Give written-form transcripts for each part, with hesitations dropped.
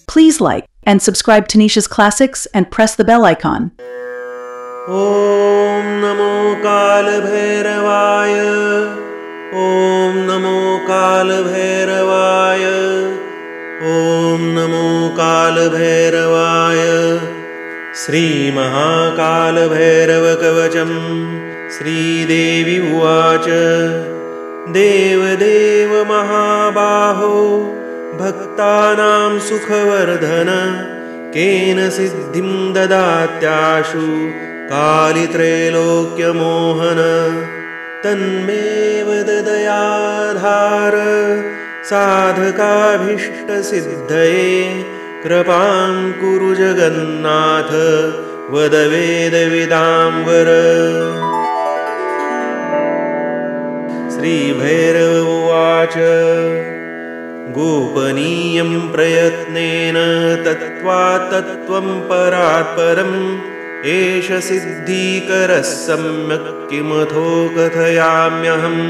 Please like and subscribe to Nisha's Classics and press the bell icon. ॐ नमो कालभैरवाय ॐ नमो कालभैरवाय ॐ नमो कालभैरवाय श्रीमहाकालभैरवकवचं श्रीदेवी उवाच देवदेव महाबाहो भक्तानां सुखवर्धन केन सिद्धिं ददात्याशु कालित्रैलोक्यमोहन तन्मे वददयाधार साधकाभीष्टसिद्धये कृपां कुरु जगन्नाथ वद वेदविदाम्बर। श्रीभैरव उवाच गोपनीयं प्रयत्नेन तत्त्वात्तत्त्वं परात्परम् एष सिद्धिकरः सम्यक् किमथो कथयाम्यहम्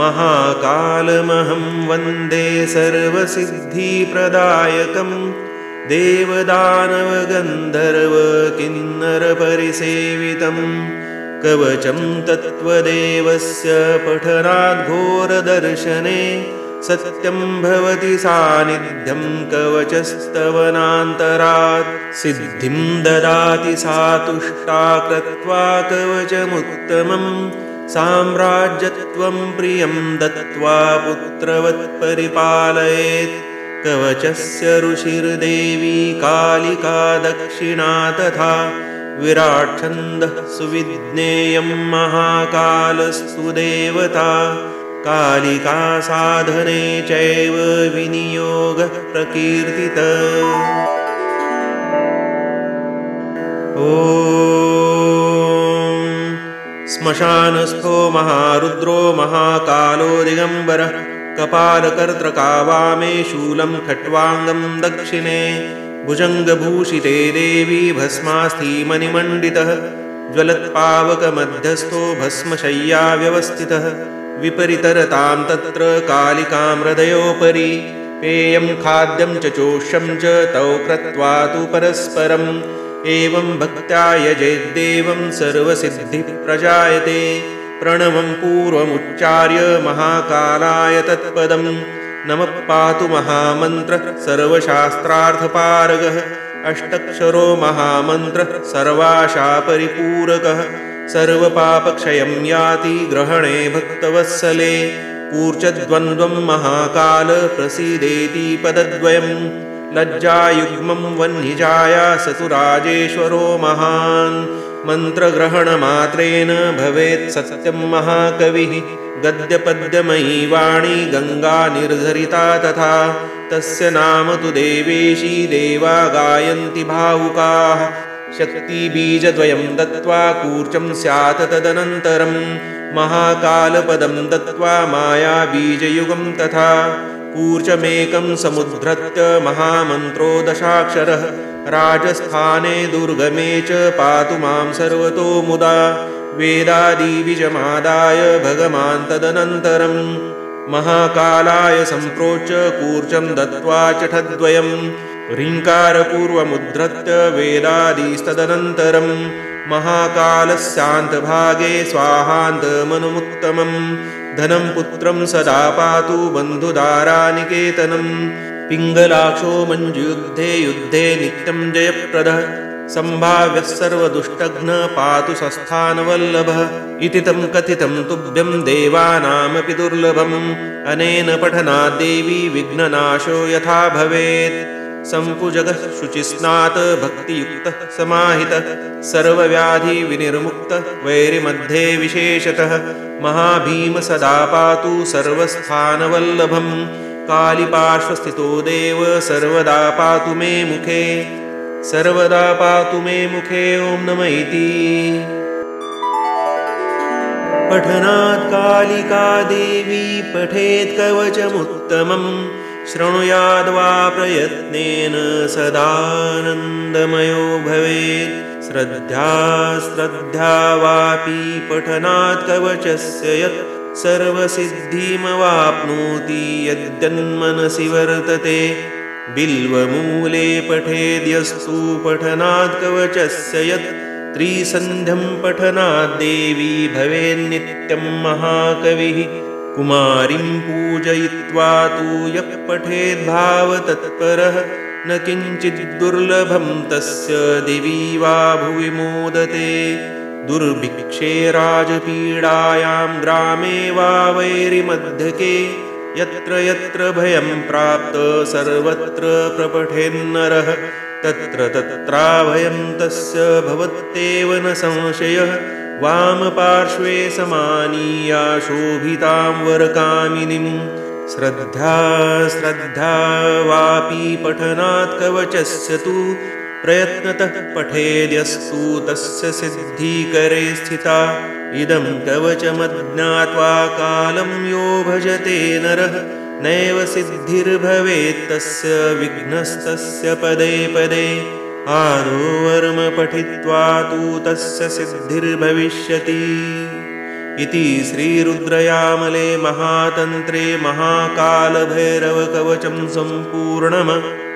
महाकालमहं वन्दे सर्वसिद्धिप्रदायकं देवदानवगन्धर्वकिन्नरपरिसेवितं कवचं तत्त्वदेवस्य पठनाद्घोरदर्शने सत्यं भवति सानिध्यं कवचस्तवनान्तरात् सिद्धिं ददाति सा तुष्टा कृत्वा कवचमुत्तमं साम्राज्यत्वं प्रियं दत्त्वा पुत्रवत् परिपालयेत् कवचस्य ऋषिर्देवी कालिका दक्षिणा तथा विराट्छन्दः सुविज्ञेयं महाकालस्तु देवता कालिका साधने चैव विनियोगः प्रकीर्तितः। ॐ श्मशानस्थो महारुद्रो महाकालो दिगम्बरः कपालकर्त्रकावामे शूलं खट्वाङ्गं दक्षिणे भुजङ्गभूषिते देवी भस्मास्थि मणिमण्डितः ज्वलत्पावकमध्यस्थो भस्मशय्या व्यवस्थितः विपरितरतां तत्र कालिकां हृदयोपरि पेयं खाद्यं च चोष्यं च तौ कृत्वा तु परस्परम् एवं भक्त्या यजेद्देवं सर्वसिद्धिप्रजायते प्रणवं पूर्वमुच्चार्य महाकालाय तत्पदं नमः पातु महामन्त्रः सर्वशास्त्रार्थपारगः अष्टक्षरो महामन्त्रः सर्वाशापरिपूरकः सर्वपापक्षयं याति ग्रहणे भक्तवत्सले कूर्चद्वन्द्वं महाकाल प्रसीदेति पदद्वयं लज्जायुग्मं वह्निजाया सतु राजेश्वरो महान् मन्त्रग्रहणमात्रेण भवेत् सत्यं महाकविः गद्यपद्यमयी वाणी गङ्गा निर्झरिता तथा तस्य नाम तु देवेशी देवा गायन्ति भावुकाः शक्तिबीजद्वयं दत्त्वा कूर्चं स्यात् तदनन्तरं महाकालपदं दत्त्वा मायाबीजयुगं तथा कूर्चमेकं समुद्धृत्य महामन्त्रो दशाक्षरः राजस्थाने दुर्गमे च पातु मां सर्वतो मुदा वेदादिबीजमादाय भगवान् तदनन्तरं महाकालाय सम्प्रोच्य कूर्चं दत्त्वा चठद्वयं ह्रीङ्कारपूर्वमुद्धृत्य वेदादिस्तदनन्तरं महाकालस्यान्तभागे स्वाहान्तमनुमुत्तमं धनं पुत्रं सदा पातु बन्धुदारानिकेतनं पिङ्गलाक्षो मञ्जुयुद्धे युद्धे नित्यं जयप्रदः सम्भाव्यः सर्वदुष्टघ्न पातु सस्थानवल्लभः इति तं कथितं तुभ्यं देवानामपि दुर्लभम् अनेन पठनाद्देवी विघ्ननाशो यथा भवेत् सम्पुजगः शुचिस्नात भक्तियुक्तः समाहितः सर्वव्याधिविनिर्मुक्तः वैरिमध्ये विशेषतः महाभीम सदा पातु सर्वस्थानवल्लभं कालिपार्श्वस्थितो देव सर्वदा पातु मे मुखे सर्वदा पातु मे मुखे ॐ नमः इति पठनात् कालिका देवी पठेत् कवचमुत्तमं शृणुयाद्वा प्रयत्नेन सदानन्दमयो भवेत् श्रद्धा वापि पठनात् कवचस्य यत् सर्वसिद्धिमवाप्नोति यद्यन्मनसि वर्तते। बिल्वमूले पठेद्यस्तु पठनात् कवचस्य यत् त्रिसन्ध्यं पठनात् देवी भवेन्नित्यं महाकविः। कुमारीं पूजयित्वा तु यः पठेद्भावतत्परः न किञ्चित् दुर्लभं तस्य दिवि वा भुवि मोदते। दुर्भिक्षे राजपीडायां ग्रामे वा वैरिमध्यके यत्र यत्र भयं प्राप्त सर्वत्र प्रपठेन्नरः तत्र तत्राभयं तस्य भवत्येव न संशयः। वामपार्श्वे समानीया शोभितां वरकामिनीं श्रद्धा श्रद्धा वापि पठनात् कवचस्य तु प्रयत्नतः पठेद्यस्तु तस्य सिद्धिकरे स्थिता। इदं कवचमज्ञात्वा कालं यो भजते नरः नैव सिद्धिर्भवेत् तस्य विघ्नस्तस्य पदे पदे। आदौ वर्म पठित्वा तु तस्य सिद्धिर्भविष्यति। इति श्रीरुद्रयामले महातन्त्रे महाकालभैरवकवचं सम्पूर्णम्।